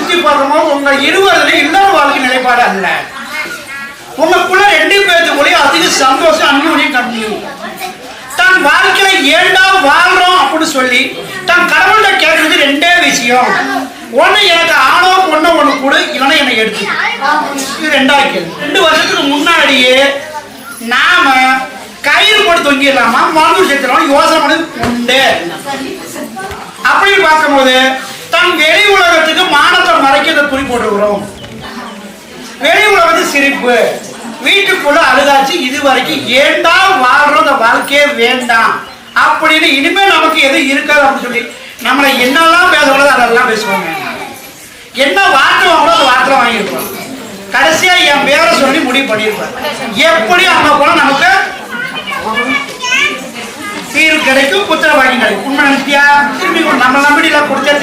யோசிச்சு பார்க்கும்போது உங்க இருவரிலும் இல்லற வாழ்க்கை நிலைப்பாடு அல்ல. உங்களுக்குள்ள 2 பேருக்குள்ளேயும் அதிக சந்தோஷம் அன்புடையும் கம்மியும். தன் வாழ்க்கையில ஏண்டா வாழ்றோம் அப்படின்னு சொல்லி தன் கடவுள்கிட்ட கேட்கறது 2 விஷயம். ஒண்ணு எனக்கு ஆணோ பொண்ணோ ஒண்ணு கொடு, இல்லைன்னா என்னை எடுத்து. இது 2வது கேள்வி. 2 வருஷத்துக்கு முன்னாடியே நாம கயிறு போட்டு தொங்கிடலாமா மருந்து சேர்த்துலாம் யோசனை பண்ணது உண்டு. அப்படின்னு பார்க்கும்போது தன் வெளி உலகத்துக்கு மானத்தை மறைக்கிறத குறி போட்டுக்கிறோம். வெளி உலகத்து சிரிப்பு, வீட்டுக்குள்ள அழுகாச்சு. இது வரைக்கும் ஏண்டா வாழ்ற அந்த வாழ்க்கையே வேண்டாம் அப்படின்னு இனிமே நமக்கு எது இருக்காது அப்படின்னு சொல்லி நம்மளை என்னெல்லாம் பேசக்கூடாது அதெல்லாம் பேசுவாங்க. என்ன வார்த்தை வாங்கணும் அந்த வார்த்தை வாங்கியிருப்போம். கடைசியா என் பேரை சொல்லி முடிவு பண்ணியிருப்பேன். எப்படி அங்க போனா நமக்கு தீர்வு கிடைக்கும், புத்திர வாங்கி கிடைக்கும். உண்மை நினைச்சியா? திரும்பி நம்ம நம்பிடியில கொடுத்தே